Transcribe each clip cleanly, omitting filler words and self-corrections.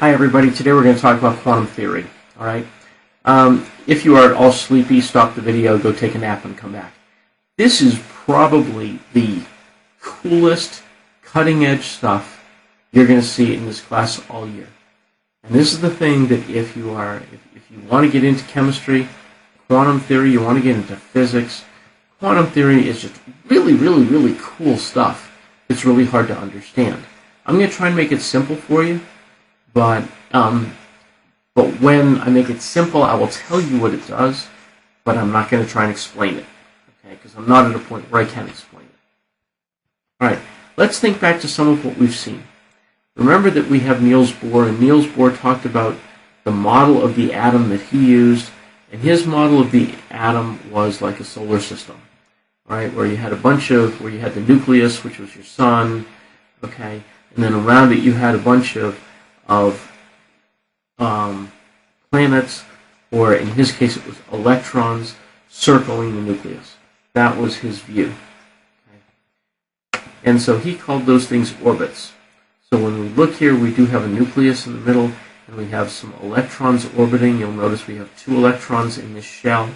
Hi everybody, today we're going to talk about quantum theory, alright? If you are at all sleepy, stop the video, go take a nap and come back. This is probably the coolest, cutting-edge stuff you're going to see in this class all year. And this is the thing that if you want to get into chemistry, quantum theory, you want to get into physics, quantum theory is just really, really, really cool stuff. It's really hard to understand. I'm going to try and make it simple for you. But when I make it simple, I will tell you what it does, but I'm not going to try and explain it, okay? Because I'm not at a point where I can explain it. All right, let's think back to some of what we've seen. Remember that we have Niels Bohr, and Niels Bohr talked about the model of the atom that he used, and his model of the atom was like a solar system, all right, where you had where you had the nucleus, which was your sun, okay, and then around it you had a bunch of planets, or in his case it was electrons circling the nucleus. That was his view. Okay. And so he called those things orbits. So when we look here, we do have a nucleus in the middle, and we have some electrons orbiting. You'll notice we have 2 electrons in this shell.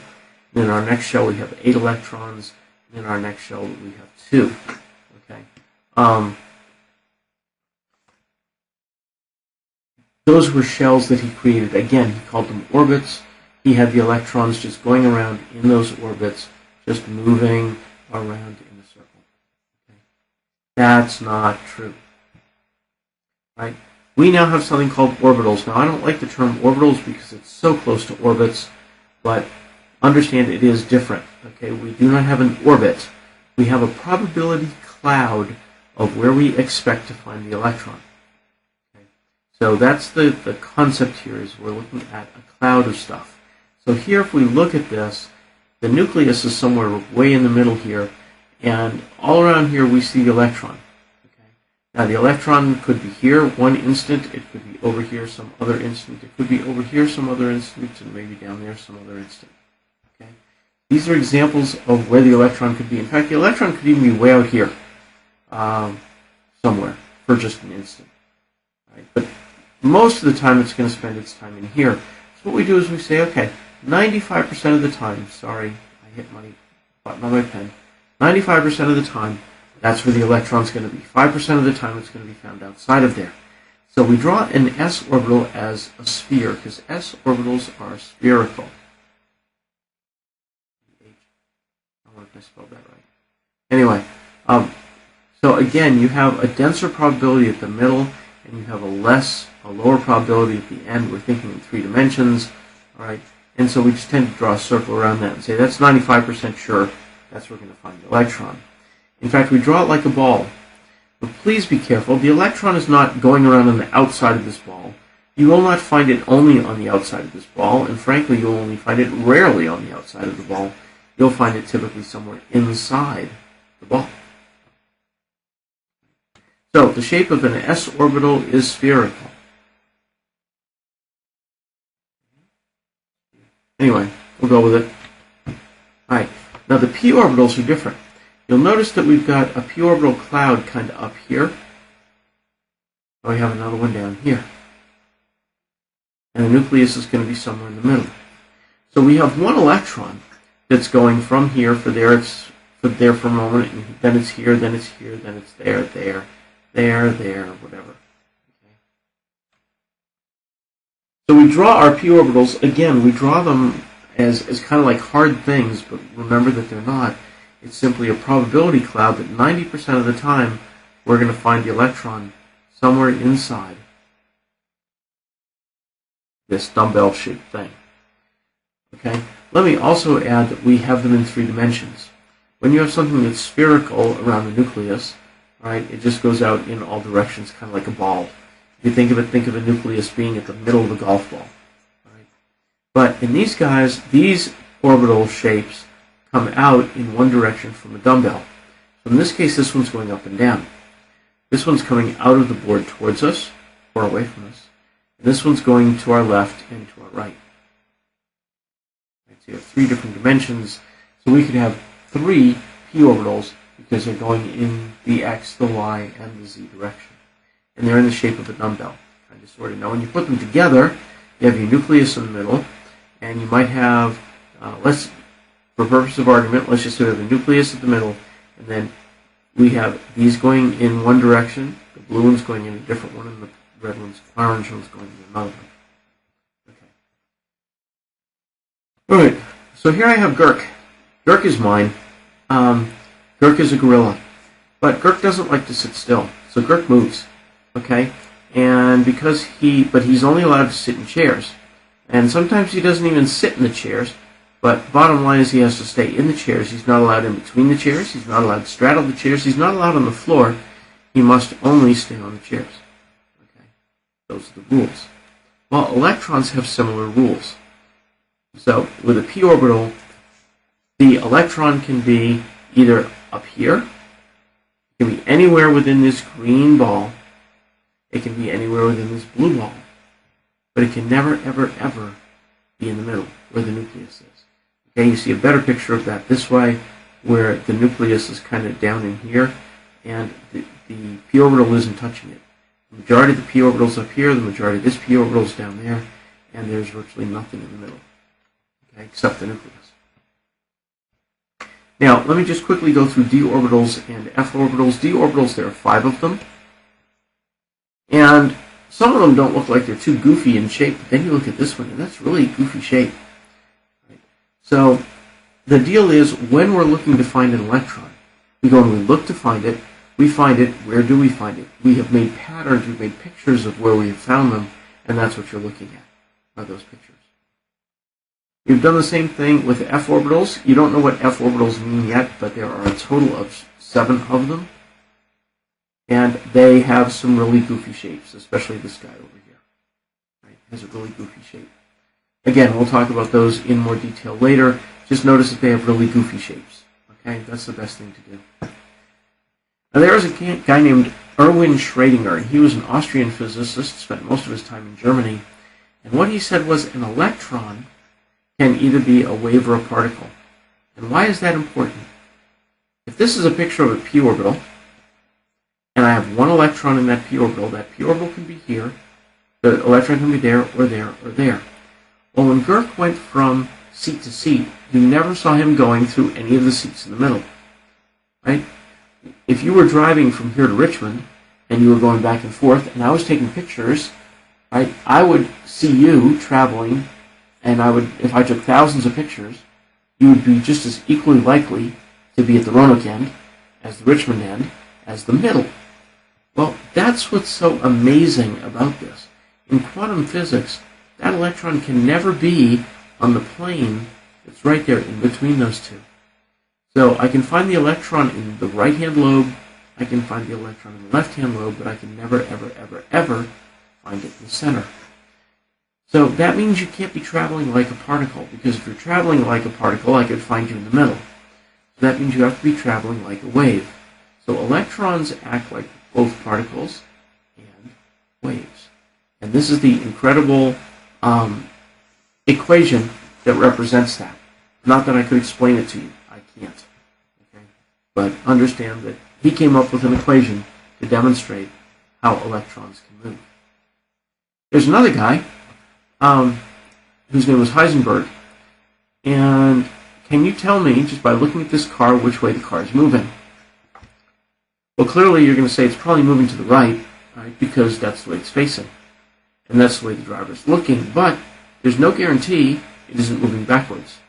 And in our next shell we have 8 electrons. And in our next shell we have 2. Okay. Those were shells that he created. Again, he called them orbits. He had the electrons just going around in those orbits, just moving around in a circle. Okay. That's not true. Right? We now have something called orbitals. Now, I don't like the term orbitals because it's so close to orbits, but understand it is different. Okay? We do not have an orbit. We have a probability cloud of where we expect to find the electron. So that's the concept here, is we're looking at a cloud of stuff. So here, if we look at this, the nucleus is somewhere way in the middle here, and all around here we see the electron. Okay. Now the electron could be here one instant, it could be over here some other instant, it could be over here some other instant, and maybe down there some other instant. Okay. These are examples of where the electron could be. In fact, the electron could even be way out here, somewhere, for just an instant. Right. But most of the time it's going to spend its time in here. So what we do is we say, okay, 95% of the time, sorry, I hit my button on my pen, 95% of the time, that's where the electron's going to be. 5% of the time it's going to be found outside of there. So we draw an s orbital as a sphere, because s orbitals are spherical. I wonder if I spelled that right. Anyway, so again, you have a denser probability at the middle, and you have a lower probability at the end. We're thinking in 3 dimensions, all right? And so we just tend to draw a circle around that and say that's 95% sure that's where we're going to find the electron. In fact, we draw it like a ball. But please be careful. The electron is not going around on the outside of this ball. You will not find it only on the outside of this ball, and frankly, you'll only find it rarely on the outside of the ball. You'll find it typically somewhere inside the ball. So the shape of an s orbital is spherical. Anyway, we'll go with it. All right. Now the p orbitals are different. You'll notice that we've got a p orbital cloud kind of up here. Oh, we have another one down here. And the nucleus is going to be somewhere in the middle. So we have one electron that's going from here for there. It's there for a moment, and then it's here, then it's here, then it's there, whatever. So we draw our p orbitals, again, we draw them as kind of like hard things, but remember that they're not. It's simply a probability cloud that 90% of the time we're going to find the electron somewhere inside this dumbbell-shaped thing. Okay? Let me also add that we have them in 3 dimensions. When you have something that's spherical around the nucleus, right, it just goes out in all directions, kind of like a ball. If you think of a nucleus being at the middle of a golf ball. Right? But in these guys, these orbital shapes come out in one direction from a dumbbell. So in this case, this one's going up and down. This one's coming out of the board towards us, or away from us. And this one's going to our left and to our right. Right, so you have 3 different dimensions. So we could have 3 p orbitals because they're going in the x, the y, and the z direction. And they're in the shape of a dumbbell. kind of sorted. Now, when you put them together, you have your nucleus in the middle, and you might have, for purpose of argument, let's just say we have a nucleus at the middle, and then we have these going in one direction, the blue one's going in a different one, and the red one's, orange one's going in another one. Okay. All right. So here I have Gurk. Gurk is mine. Gurk is a gorilla, but Gurk doesn't like to sit still, so Gurk moves. Okay, and but he's only allowed to sit in chairs, and sometimes he doesn't even sit in the chairs. But bottom line is he has to stay in the chairs. He's not allowed in between the chairs. He's not allowed to straddle the chairs. He's not allowed on the floor. He must only stay on the chairs. Okay, those are the rules. Well, electrons have similar rules. So with a p orbital, the electron can be either up here, it can be anywhere within this green ball, it can be anywhere within this blue ball, but it can never, ever, ever be in the middle where the nucleus is. Okay, you see a better picture of that this way, where the nucleus is kind of down in here, and the p orbital isn't touching it. The majority of the p orbital is up here, the majority of this p orbital is down there, and there's virtually nothing in the middle, okay, except the nucleus. Now, let me just quickly go through d orbitals and f orbitals. D orbitals, there are 5 of them, and some of them don't look like they're too goofy in shape, but then you look at this one, and that's really a goofy shape. So the deal is, when we're looking to find an electron, we go and we look to find it. We find it. Where do we find it? We have made patterns. We've made pictures of where we have found them, and that's what you're looking at, are those pictures. We've done the same thing with f orbitals. You don't know what f orbitals mean yet, but there are a total of 7 of them, and they have some really goofy shapes, especially this guy over here. Right? Has a really goofy shape. Again, we'll talk about those in more detail later. Just notice that they have really goofy shapes. Okay, that's the best thing to do. Now, there is a guy named Erwin Schrödinger, and he was an Austrian physicist, spent most of his time in Germany. And what he said was an electron can either be a wave or a particle. And why is that important? If this is a picture of a p orbital, and I have one electron in that p orbital can be here, the electron can be there, or there, or there. Well, when Gurk went from seat to seat, you never saw him going through any of the seats in the middle. Right? If you were driving from here to Richmond, and you were going back and forth, and I was taking pictures, right, I would see you traveling, and if I took thousands of pictures, you would be just as equally likely to be at the Roanoke end, as the Richmond end, as the middle. Well, that's what's so amazing about this. In quantum physics, that electron can never be on the plane that's right there in between those two. So I can find the electron in the right-hand lobe, I can find the electron in the left-hand lobe, but I can never, ever, ever, ever find it in the center. So that means you can't be traveling like a particle, because if you're traveling like a particle, I could find you in the middle. So that means you have to be traveling like a wave. So electrons act like both particles and waves. And this is the incredible equation that represents that. Not that I could explain it to you. I can't. Okay? But understand that he came up with an equation to demonstrate how electrons can move. There's another guy whose name was Heisenberg. And can you tell me, just by looking at this car, which way the car is moving? Well, clearly you're going to say it's probably moving to the right, because that's the way it's facing. And that's the way the driver's looking. But there's no guarantee it isn't moving backwards.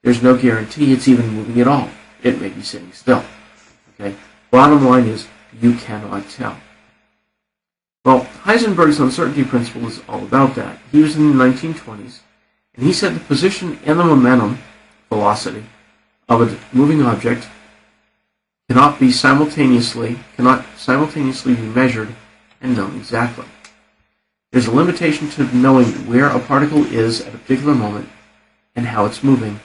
There's no guarantee it's even moving at all. It may be sitting still. Okay? Bottom line is, you cannot tell. Well, Heisenberg's uncertainty principle is all about that. He was in the 1920s, and he said the position and the momentum velocity of a moving object cannot simultaneously be measured and known exactly. There's a limitation to knowing where a particle is at a particular moment and how it's moving,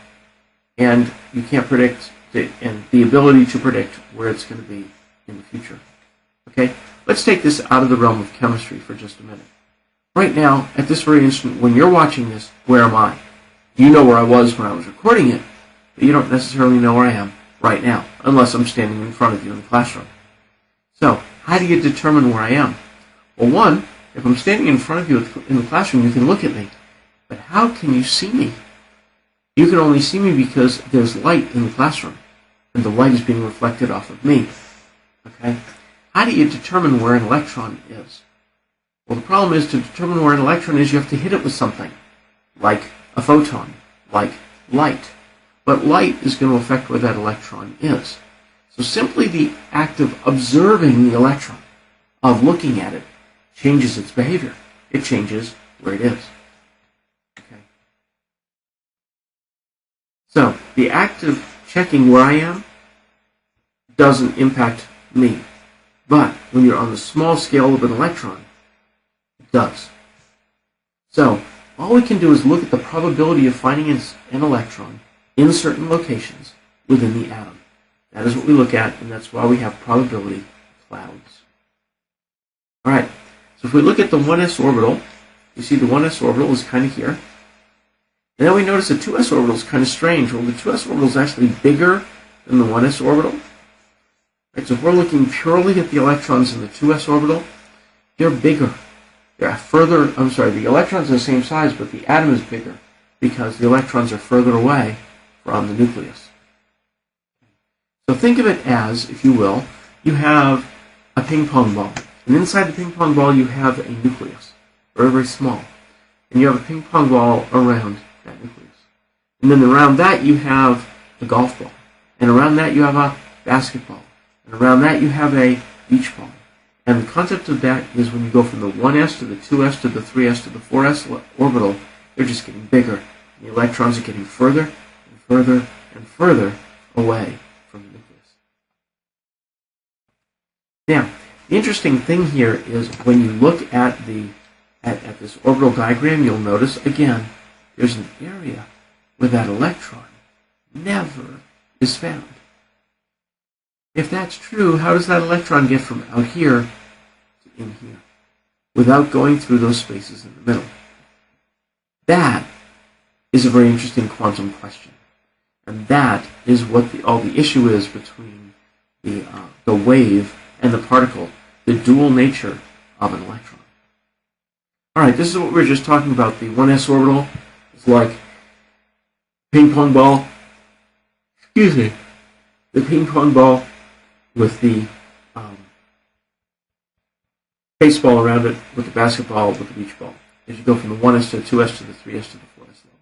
and you can't predict the ability to predict where it's going to be in the future. Okay, let's take this out of the realm of chemistry for just a minute. Right now, at this very instant, when you're watching this, where am I? You know where I was when I was recording it, but you don't necessarily know where I am right now, unless I'm standing in front of you in the classroom. So, how do you determine where I am? Well, one, if I'm standing in front of you in the classroom, you can look at me. But how can you see me? You can only see me because there's light in the classroom, and the light is being reflected off of me. Okay? How do you determine where an electron is? Well, the problem is, to determine where an electron is, you have to hit it with something, like a photon, like light. But light is going to affect where that electron is. So simply the act of observing the electron, of looking at it, changes its behavior. It changes where it is. Okay. So the act of checking where I am doesn't impact me. But when you're on the small scale of an electron, it does. So all we can do is look at the probability of finding an electron in certain locations within the atom. That is what we look at, and that's why we have probability clouds. All right, so if we look at the 1s orbital, you see the 1s orbital is kind of here. And then we notice the 2s orbital is kind of strange. Well, the 2s orbital is actually bigger than the 1s orbital. Right, so if we're looking purely at the electrons in the 2s orbital, they're bigger. They're further, the electrons are the same size, but the atom is bigger because the electrons are further away from the nucleus. So think of it as, if you will, you have a ping pong ball. And inside the ping pong ball you have a nucleus, very, very small. And you have a ping pong ball around that nucleus. And then around that you have a golf ball. And around that you have a basketball. And around that you have a beach ball. And the concept of that is when you go from the 1s to the 2s to the 3s to the 4s orbital, they're just getting bigger. And the electrons are getting further and further and further away from the nucleus. Now, the interesting thing here is when you look at this orbital diagram, you'll notice, again, there's an area where that electron never is found. If that's true, how does that electron get from out here to in here without going through those spaces in the middle? That is a very interesting quantum question. And that is what all the issue is between the wave and the particle, the dual nature of an electron. All right, this is what we were just talking about. The 1s orbital is like ping pong ball. Excuse me. The ping pong ball with the baseball around it, with the basketball, with the beach ball. As you go from the 1s to the 2s to the 3s to the 4s level.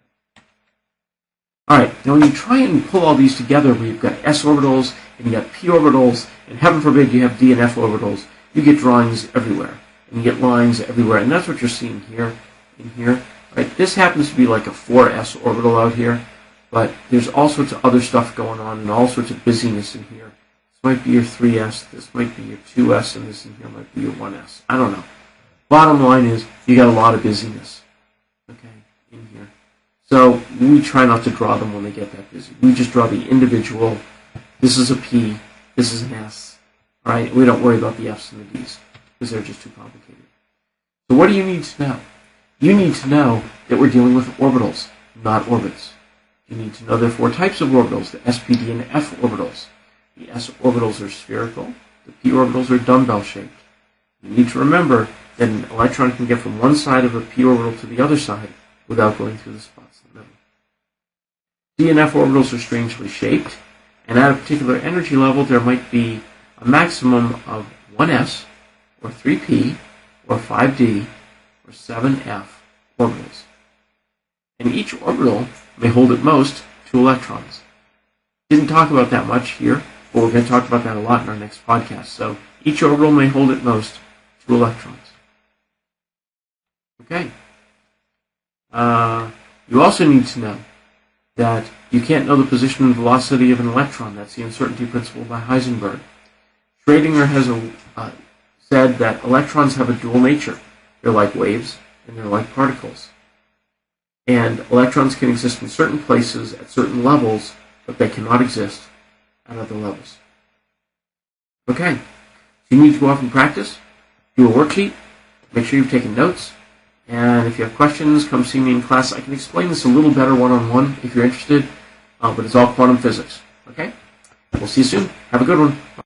All right, now when you try and pull all these together, where you've got s orbitals and you got p orbitals, and heaven forbid you have d and f orbitals, you get drawings everywhere, and you get lines everywhere, and that's what you're seeing here, in here. Right? This happens to be like a 4s orbital out here, but there's all sorts of other stuff going on, and all sorts of busyness in here. This might be your 3s, this might be your 2s, and this in here might be your 1s. I don't know. Bottom line is, you got a lot of busyness, okay, in here. So we try not to draw them when they get that busy. We just draw the individual. This is a P, this is an S. All right, we don't worry about the F's and the D's because they're just too complicated. So what do you need to know? You need to know that we're dealing with orbitals, not orbits. You need to know there are 4 types of orbitals, the s, p, d, and f orbitals. The s orbitals are spherical. The p orbitals are dumbbell-shaped. You need to remember that an electron can get from one side of a p orbital to the other side without going through the spots in the middle. D and f orbitals are strangely shaped, and at a particular energy level there might be a maximum of 1s, or 3p, or 5d, or 7f orbitals. And each orbital may hold at most 2 electrons. Didn't talk about that much here, but we're going to talk about that a lot in our next podcast. So each orbital may hold at most 2 electrons. Okay. You also need to know that you can't know the position and velocity of an electron. That's the uncertainty principle by Heisenberg. Schrödinger has said that electrons have a dual nature. They're like waves and they're like particles. And electrons can exist in certain places at certain levels, but they cannot exist at other levels. Okay, so you need to go off and practice, do a worksheet, make sure you've taken notes, and if you have questions, come see me in class. I can explain this a little better one-on-one if you're interested, but it's all quantum physics. Okay, we'll see you soon. Have a good one.